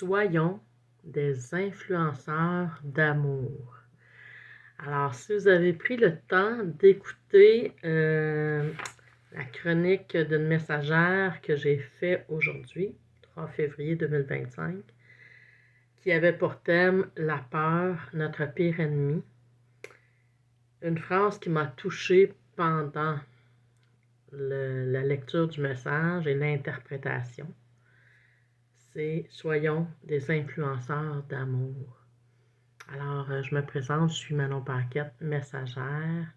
Soyons des influenceurs d'amour. Alors, si vous avez pris le temps d'écouter la chronique d'une messagère que j'ai faite aujourd'hui, 3 février 2025, qui avait pour thème La peur, notre pire ennemi, une phrase qui m'a touchée pendant la lecture du message et l'interprétation, c'est « Soyons des influenceurs d'amour ». Alors, je me présente, je suis Manon Paquette, messagère.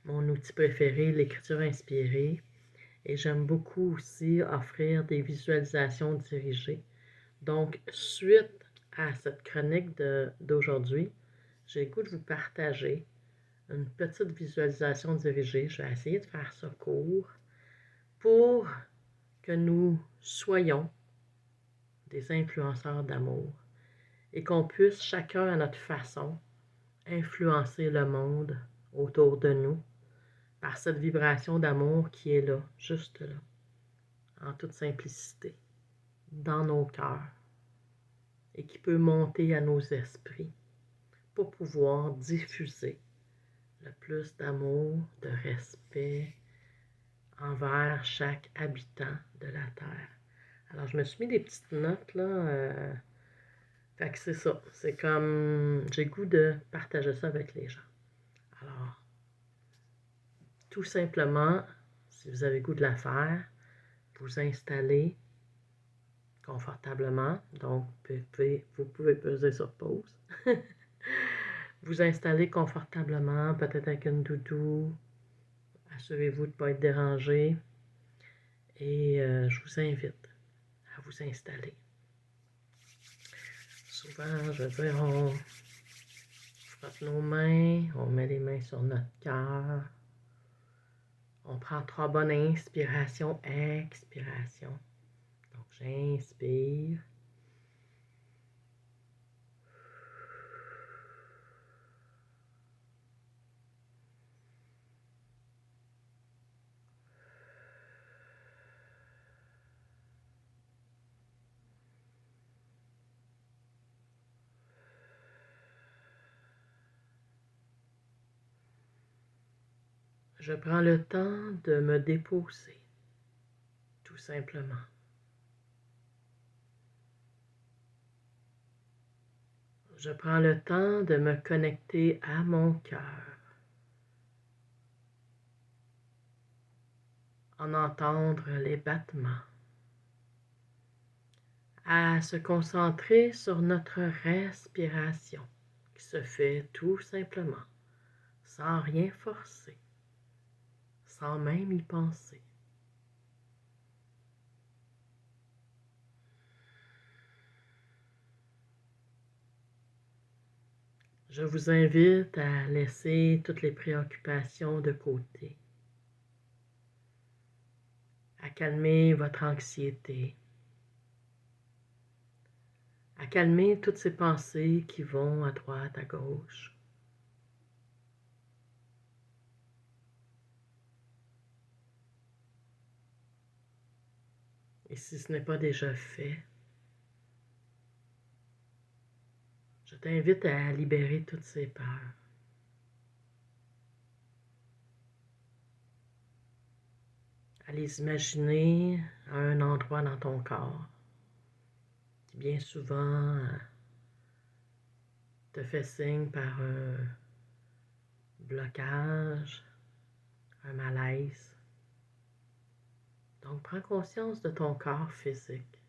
Mon outil préféré, l'écriture inspirée. Et j'aime beaucoup aussi offrir des visualisations dirigées. Donc, suite à cette chronique d'aujourd'hui, j'ai le goût de vous partager une petite visualisation dirigée. Je vais essayer de faire ça court pour que nous soyons des influenceurs d'amour et qu'on puisse chacun à notre façon influencer le monde autour de nous par cette vibration d'amour qui est là, juste là, en toute simplicité, dans nos cœurs et qui peut monter à nos esprits pour pouvoir diffuser le plus d'amour, de respect envers chaque habitant de la Terre. Alors, je me suis mis des petites notes là. Fait que c'est ça. C'est comme j'ai le goût de partager ça avec les gens. Alors, tout simplement, si vous avez le goût de la faire, vous installez confortablement. Donc, vous pouvez peser sur pause. Vous installez confortablement, peut-être avec une doudou. Assurez-vous de ne pas être dérangé. Et je vous invite à vous installer. Souvent, je veux dire, on frotte nos mains, on met les mains sur notre cœur. On prend 3 bonnes inspirations, expirations. Donc, j'inspire. Je prends le temps de me déposer, tout simplement. Je prends le temps de me connecter à mon cœur, en entendre les battements, à se concentrer sur notre respiration qui se fait tout simplement, sans rien forcer, sans même y penser. Je vous invite à laisser toutes les préoccupations de côté, à calmer votre anxiété, à calmer toutes ces pensées qui vont à droite, à gauche. Et si ce n'est pas déjà fait, je t'invite à libérer toutes ces peurs. À les imaginer à un endroit dans ton corps qui bien souvent te fait signe par un blocage, un malaise. Donc prends conscience de ton corps physique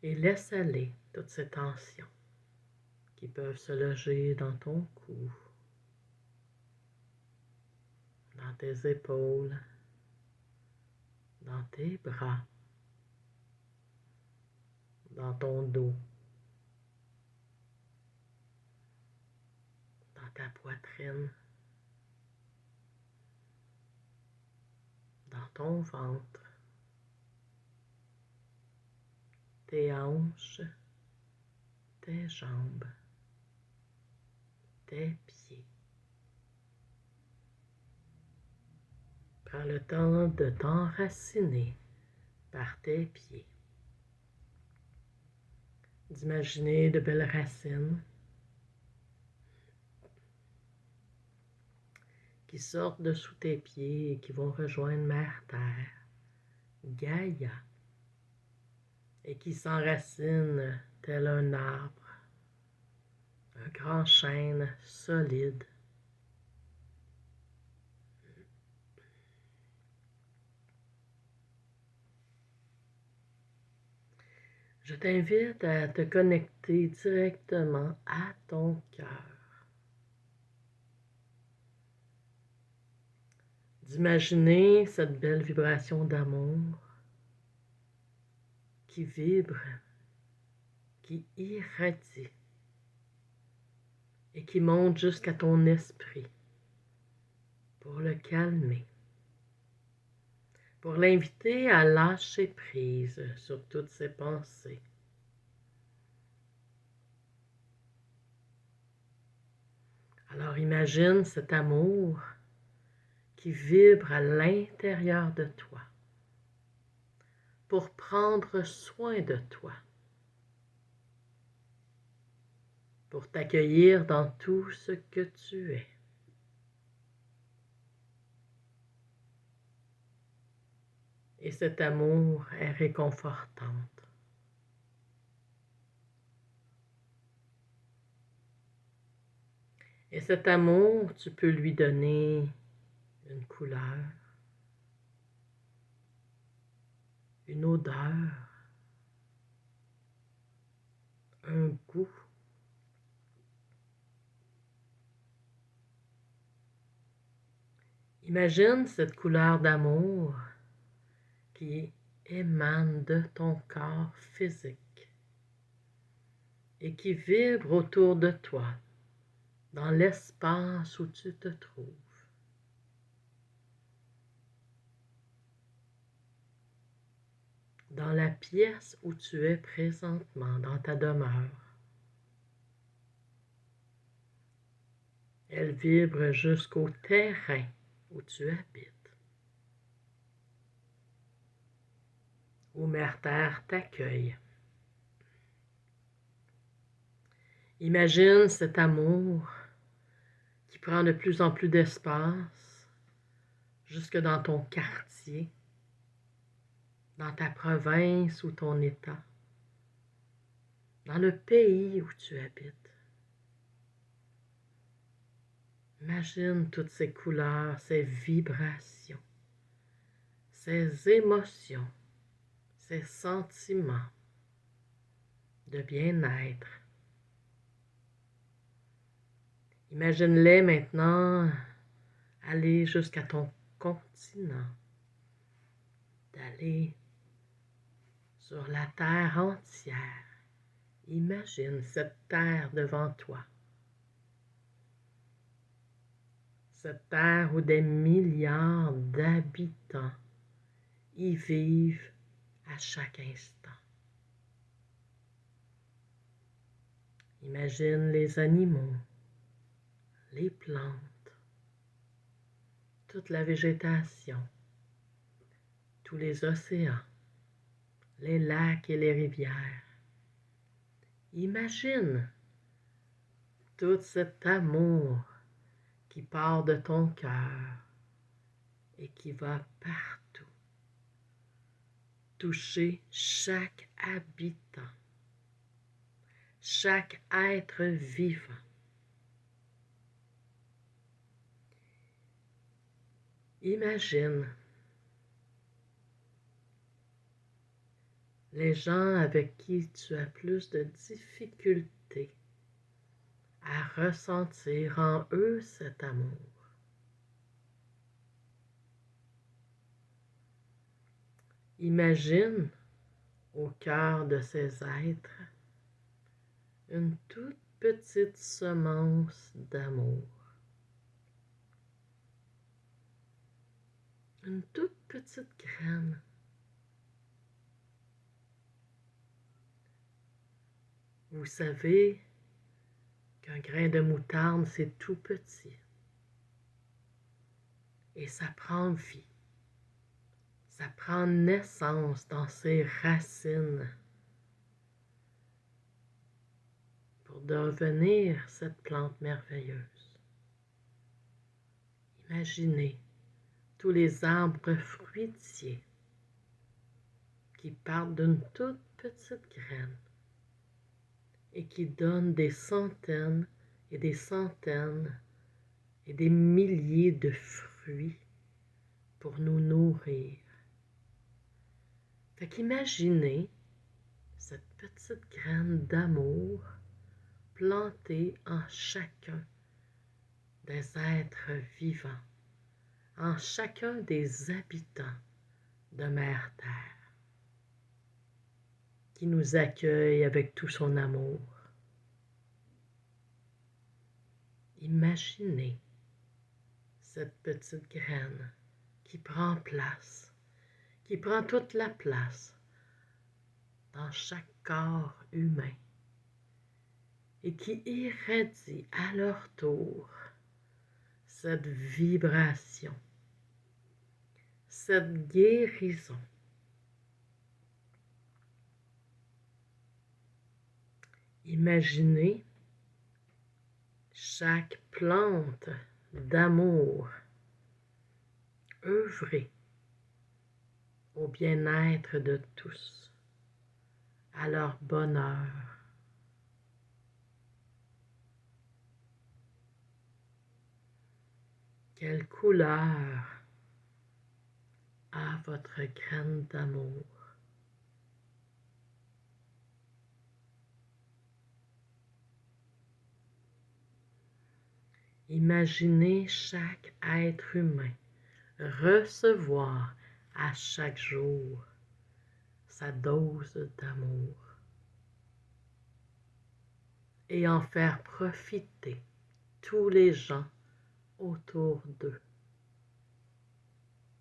et laisse aller toutes ces tensions qui peuvent se loger dans ton cou, dans tes épaules, dans tes bras, dans ton dos, dans ta poitrine, dans ton ventre, tes hanches, tes jambes, tes pieds. Prends le temps de t'enraciner par tes pieds. d'imaginer de belles racines qui sortent de sous tes pieds et qui vont rejoindre Mère Terre, Gaïa, et qui s'enracinent tel un arbre, un grand chêne solide. Je t'invite à te connecter directement à ton cœur, d'imaginer cette belle vibration d'amour qui vibre, qui irradie et qui monte jusqu'à ton esprit pour le calmer, pour l'inviter à lâcher prise sur toutes ses pensées. Alors imagine cet amour qui vibre à l'intérieur de toi pour prendre soin de toi, pour t'accueillir dans tout ce que tu es. Et cet amour est réconfortant. Et cet amour, tu peux lui donner une couleur, une odeur, un goût. Imagine cette couleur d'amour qui émane de ton corps physique et qui vibre autour de toi, dans l'espace où tu te trouves. Dans la pièce où tu es présentement, dans ta demeure. Elle vibre jusqu'au terrain où tu habites, où Mère Terre t'accueille. Imagine cet amour qui prend de plus en plus d'espace jusque dans ton quartier, dans ta province ou ton État, dans le pays où tu habites. Imagine toutes ces couleurs, ces vibrations, ces émotions, ces sentiments de bien-être. Imagine-les maintenant aller jusqu'à ton continent, d'aller sur la terre entière. Imagine cette terre devant toi. Cette terre où des milliards d'habitants y vivent à chaque instant. Imagine les animaux, les plantes, toute la végétation, tous les océans, les lacs et les rivières. Imagine tout cet amour qui part de ton cœur et qui va partout, toucher chaque habitant, chaque être vivant. Imagine les gens avec qui tu as plus de difficultés à ressentir en eux cet amour. Imagine au cœur de ces êtres une toute petite semence d'amour. Une toute petite graine. Vous savez qu'un grain de moutarde, c'est tout petit. Et ça prend vie. Ça prend naissance dans ses racines. pour devenir cette plante merveilleuse. Imaginez tous les arbres fruitiers qui partent d'une toute petite graine et qui donnent des centaines et des centaines et des milliers de fruits pour nous nourrir. Fait qu'imaginez cette petite graine d'amour plantée en chacun des êtres vivants, en chacun des habitants de Mère Terre, qui nous accueille avec tout son amour. Imaginez cette petite graine qui prend place, qui prend toute la place dans chaque corps humain et qui irradie à leur tour cette vibration, cette guérison. Imaginez chaque plante d'amour œuvrer au bien-être de tous, à leur bonheur. Quelle couleur a votre graine d'amour? Imaginez chaque être humain recevoir à chaque jour sa dose d'amour et en faire profiter tous les gens autour d'eux.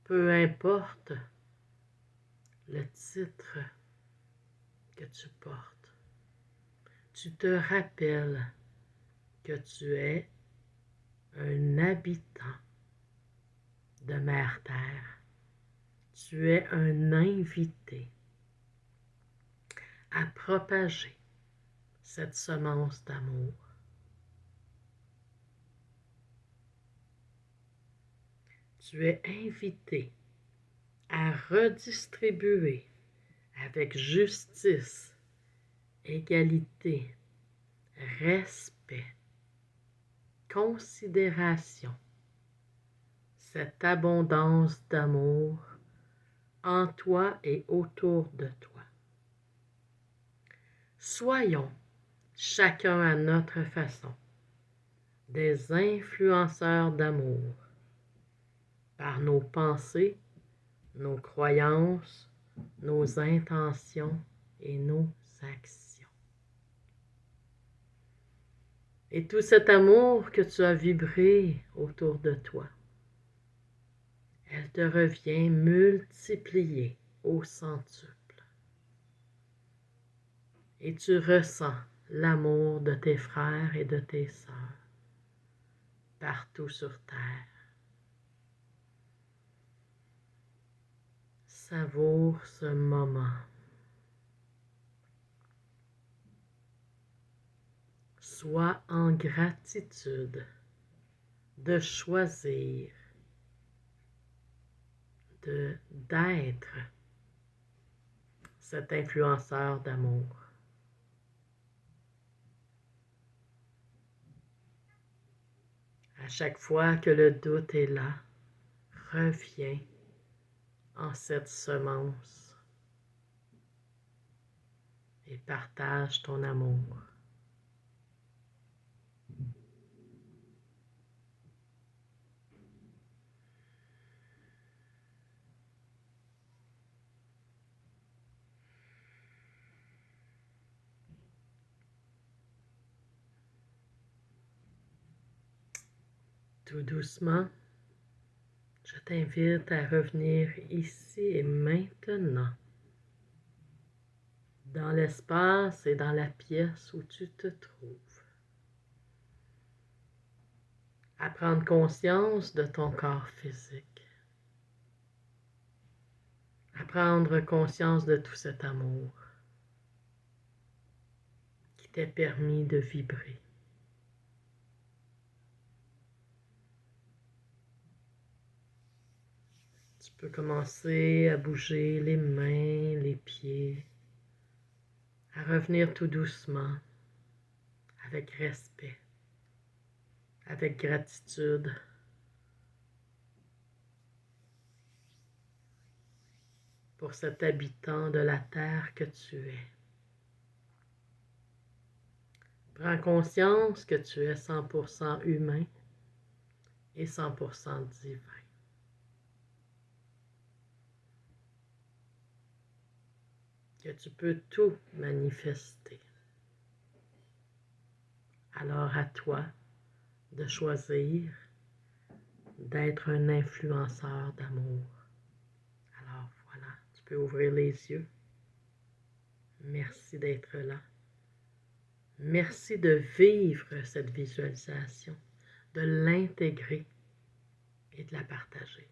Peu importe le titre que tu portes, tu te rappelles que tu es un habitant de Mère Terre. Tu es un invité à propager cette semence d'amour. Tu es invité à redistribuer avec justice, égalité, respect, considération, cette abondance d'amour en toi et autour de toi. Soyons, chacun à notre façon, des influenceurs d'amour par nos pensées, nos croyances, nos intentions et nos actions. Et tout cet amour que tu as vibré autour de toi, elle te revient multipliée au centuple. Et tu ressens l'amour de tes frères et de tes sœurs partout sur terre. Savoure ce moment. Sois en gratitude de choisir d'être cet influenceur d'amour. À chaque fois que le doute est là, reviens en cette semence et partage ton amour. Tout doucement, je t'invite à revenir ici et maintenant, dans l'espace et dans la pièce où tu te trouves, à prendre conscience de ton corps physique, à prendre conscience de tout cet amour qui t'est permis de vibrer. Tu peux commencer à bouger les mains, les pieds, à revenir tout doucement, avec respect, avec gratitude. Pour cet habitant de la terre que tu es. Prends conscience que tu es 100% humain et 100% divin. Que tu peux tout manifester. Alors à toi de choisir d'être un influenceur d'amour. Alors voilà, tu peux ouvrir les yeux. Merci d'être là. Merci de vivre cette visualisation, de l'intégrer et de la partager.